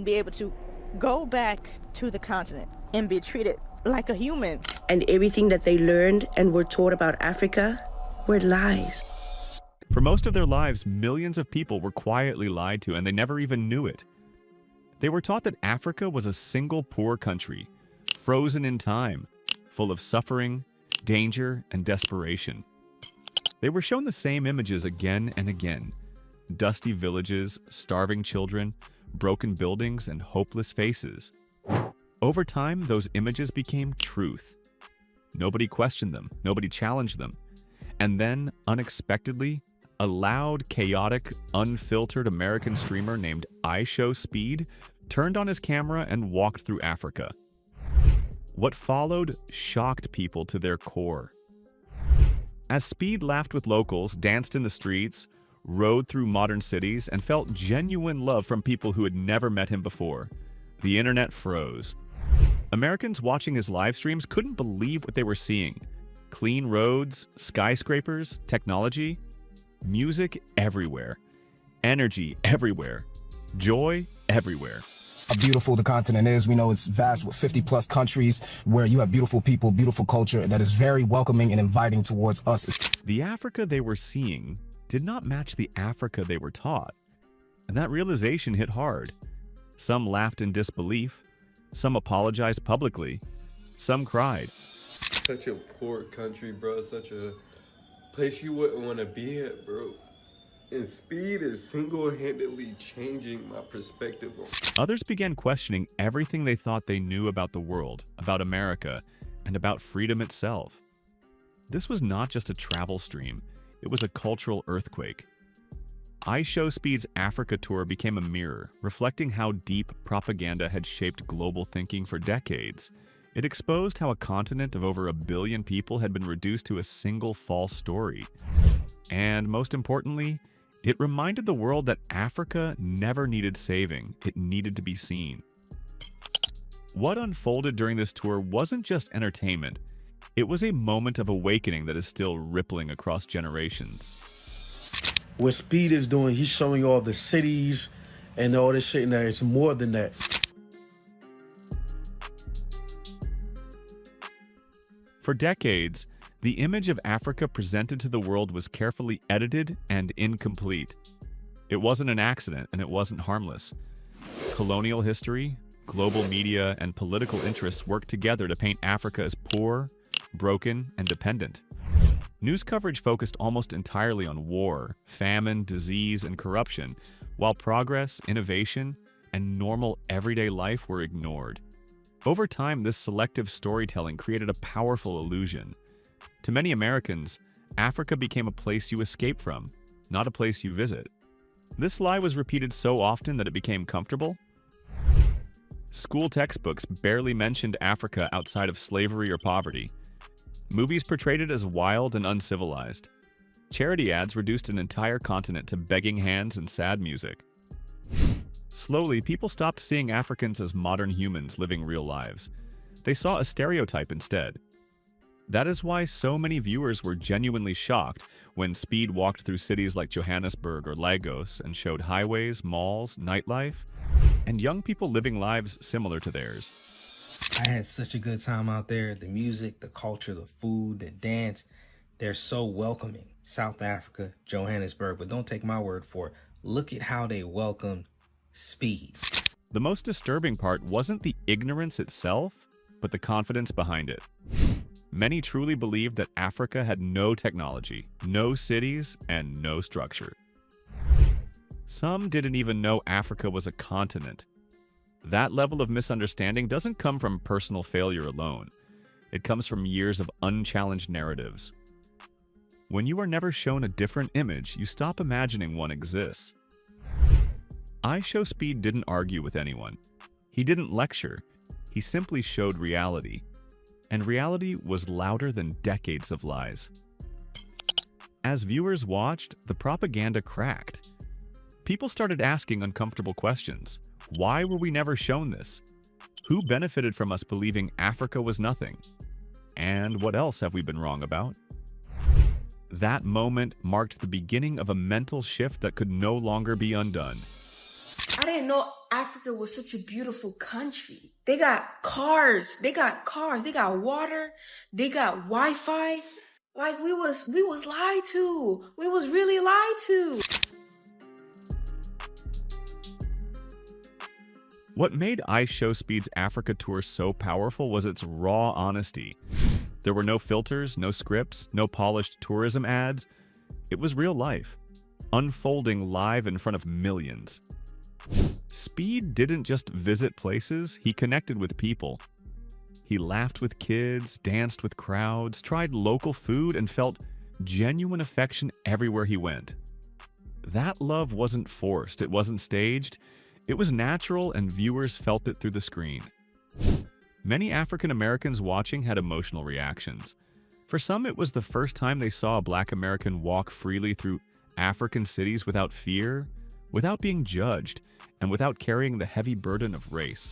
Be able to go back to the continent and be treated like a human. And everything that they learned and were taught about Africa were lies. For most of their lives, millions of people were quietly lied to, and they never even knew it. They were taught that Africa was a single poor country, frozen in time, full of suffering, danger, and desperation. They were shown the same images again and again: dusty villages, starving children, broken buildings, and hopeless faces. Over time, those images became truth. Nobody questioned them, nobody challenged them. And then, unexpectedly, a loud, chaotic, unfiltered American streamer named IShowSpeed turned on his camera and walked through Africa. What followed shocked people to their core. As Speed laughed with locals, danced in the streets, rode through modern cities, and felt genuine love from people who had never met him before, the internet froze. Americans watching his live streams couldn't believe what they were seeing. Clean roads, skyscrapers, technology, music everywhere, energy everywhere, joy everywhere. How beautiful the continent is. We know it's vast with 50+ countries where you have beautiful people, beautiful culture that is very welcoming and inviting towards us. The Africa they were seeing did not match the Africa they were taught, and that realization hit hard. Some laughed in disbelief, some apologized publicly, some cried. Such a poor country, bro. Such a place you wouldn't want to be at, bro. And Speed is single-handedly changing my perspective on. Others began questioning everything they thought they knew about the world, about America, and about freedom itself. This was not just a travel stream, it was a cultural earthquake. IShowSpeed's Africa tour became a mirror, reflecting how deep propaganda had shaped global thinking for decades. It exposed how a continent of over 1 billion people had been reduced to a single false story. And most importantly, it reminded the world that Africa never needed saving, it needed to be seen. What unfolded during this tour wasn't just entertainment, it was a moment of awakening that is still rippling across generations. What Speed is doing, he's showing you all the cities and all this shit, and it's more than that. For decades, the image of Africa presented to the world was carefully edited and incomplete. It wasn't an accident, and it wasn't harmless. Colonial history, global media, and political interests worked together to paint Africa as poor, broken, and dependent. News coverage focused almost entirely on war, famine, disease, and corruption, while progress, innovation, and normal everyday life were ignored. Over time, this selective storytelling created a powerful illusion. To many Americans, Africa became a place you escape from, not a place you visit. This lie was repeated so often that it became comfortable. School textbooks barely mentioned Africa outside of slavery or poverty. Movies portrayed it as wild and uncivilized. Charity ads reduced an entire continent to begging hands and sad music. Slowly, people stopped seeing Africans as modern humans living real lives. They saw a stereotype instead. That is why so many viewers were genuinely shocked when Speed walked through cities like Johannesburg or Lagos and showed highways, malls, nightlife, and young people living lives similar to theirs. I had such a good time out there. The music, the culture, the food, the dance, they're so welcoming. South Africa, Johannesburg, but don't take my word for it. Look at how they welcome Speed. The most disturbing part wasn't the ignorance itself, but the confidence behind it. Many truly believed that Africa had no technology, no cities, and no structure. Some didn't even know Africa was a continent. That level of misunderstanding doesn't come from personal failure alone. It comes from years of unchallenged narratives. When you are never shown a different image, you stop imagining one exists. IShowSpeed didn't argue with anyone. He didn't lecture. He simply showed reality. And reality was louder than decades of lies. As viewers watched, the propaganda cracked. People started asking uncomfortable questions. Why were we never shown this? Who benefited from us believing Africa was nothing? And what else have we been wrong about? That moment marked the beginning of a mental shift that could no longer be undone. I didn't know Africa was such a beautiful country. They got cars, they got water, they got Wi-Fi. Like we was lied to. We was really lied to. What made IShowSpeed's Africa tour so powerful was its raw honesty. There were no filters, no scripts, no polished tourism ads. It was real life, unfolding live in front of millions. Speed didn't just visit places, he connected with people. He laughed with kids, danced with crowds, tried local food, and felt genuine affection everywhere he went. That love wasn't forced, it wasn't staged, it was natural, and viewers felt it through the screen. Many African Americans watching had emotional reactions. For some, it was the first time they saw a Black American walk freely through African cities without fear, without being judged, and without carrying the heavy burden of race.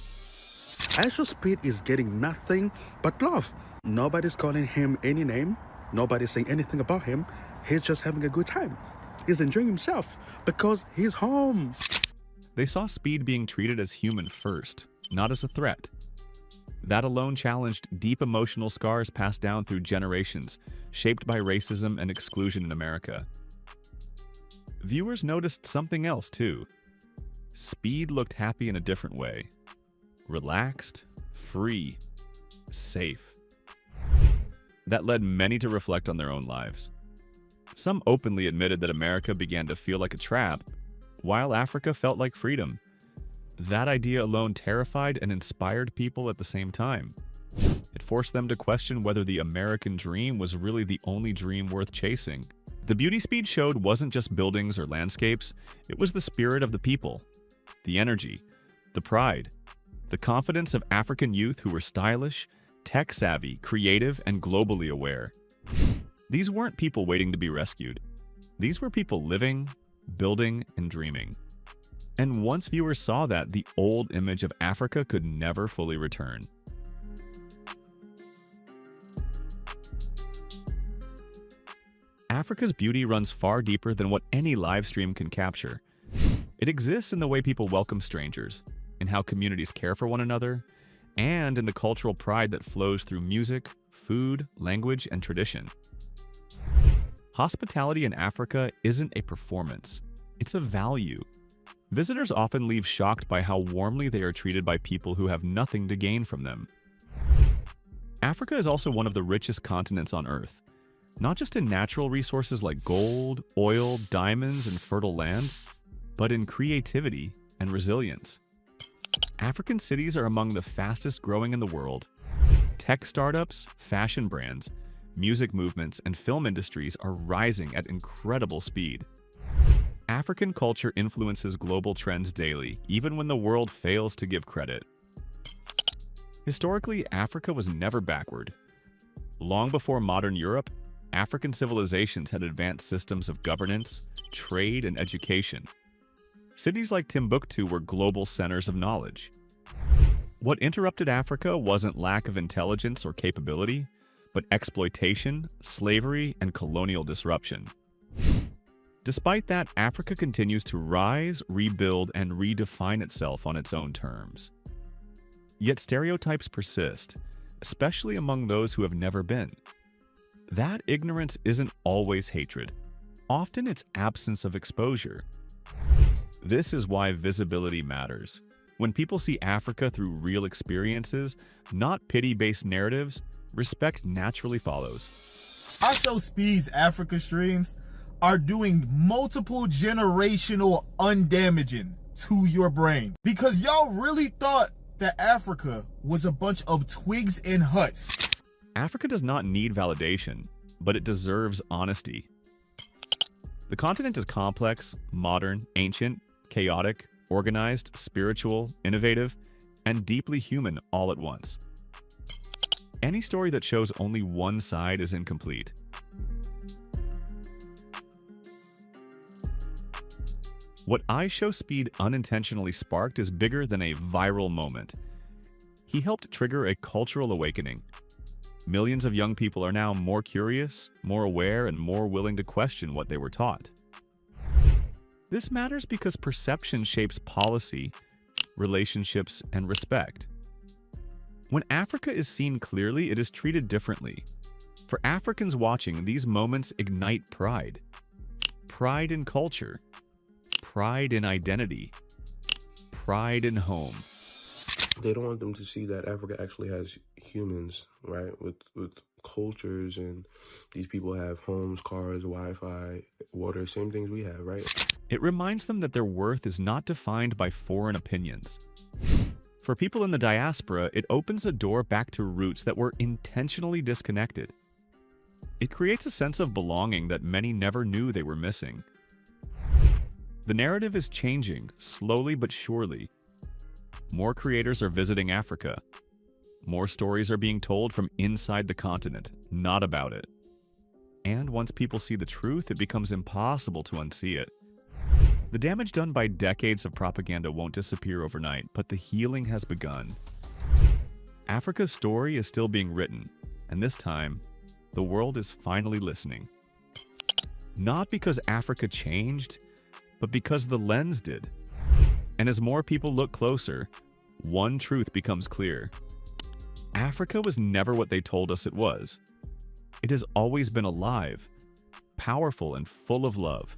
IShowSpeed is getting nothing but love. Nobody's calling him any name. Nobody's saying anything about him. He's just having a good time. He's enjoying himself because he's home. They saw Speed being treated as human first, not as a threat. That alone challenged deep emotional scars passed down through generations, shaped by racism and exclusion in America. Viewers noticed something else too. Speed looked happy in a different way. Relaxed, free, safe. That led many to reflect on their own lives. Some openly admitted that America began to feel like a trap, while Africa felt like freedom. That idea alone terrified and inspired people at the same time. It forced them to question whether the American dream was really the only dream worth chasing. The beauty Speed showed wasn't just buildings or landscapes, it was the spirit of the people, the energy, the pride, the confidence of African youth who were stylish, tech-savvy, creative, and globally aware. These weren't people waiting to be rescued. These were people living, building, and dreaming. And once viewers saw that, the old image of Africa could never fully return. Africa's beauty runs far deeper than what any live stream can capture. It exists in the way people welcome strangers, in how communities care for one another, and in the cultural pride that flows through music, food, language, and tradition. Hospitality in Africa isn't a performance, it's a value. Visitors often leave shocked by how warmly they are treated by people who have nothing to gain from them. Africa is also one of the richest continents on Earth, not just in natural resources like gold, oil, diamonds, and fertile land, but in creativity and resilience. African cities are among the fastest growing in the world. Tech startups, fashion brands, music movements, and film industries are rising at incredible speed. African culture influences global trends daily, even when the world fails to give credit. Historically, Africa was never backward. Long before modern Europe, African civilizations had advanced systems of governance, trade, and education. Cities like Timbuktu were global centers of knowledge. What interrupted Africa wasn't lack of intelligence or capability, but exploitation, slavery, and colonial disruption. Despite that, Africa continues to rise, rebuild, and redefine itself on its own terms. Yet stereotypes persist, especially among those who have never been. That ignorance isn't always hatred. Often it's absence of exposure. This is why visibility matters. When people see Africa through real experiences, not pity-based narratives, respect naturally follows. IShowSpeed's Africa streams are doing multiple generational undamaging to your brain. Because y'all really thought that Africa was a bunch of twigs and huts. Africa does not need validation, but it deserves honesty. The continent is complex, modern, ancient, chaotic, organized, spiritual, innovative, and deeply human all at once. Any story that shows only one side is incomplete. What IShowSpeed unintentionally sparked is bigger than a viral moment. He helped trigger a cultural awakening. Millions of young people are now more curious, more aware, and more willing to question what they were taught. This matters because perception shapes policy, relationships, and respect. When Africa is seen clearly, it is treated differently. For Africans watching, these moments ignite pride. Pride in culture, pride in identity, pride in home. They don't want them to see that Africa actually has humans, right? With cultures, and these people have homes, cars, Wi-Fi, water, same things we have, right? It reminds them that their worth is not defined by foreign opinions. For people in the diaspora, it opens a door back to roots that were intentionally disconnected. It creates a sense of belonging that many never knew they were missing. The narrative is changing, slowly but surely. More creators are visiting Africa. More stories are being told from inside the continent, not about it. And once people see the truth, it becomes impossible to unsee it. The damage done by decades of propaganda won't disappear overnight, but the healing has begun. Africa's story is still being written, and this time, the world is finally listening. Not because Africa changed, but because the lens did. And as more people look closer, one truth becomes clear. Africa was never what they told us it was. It has always been alive, powerful, and full of love.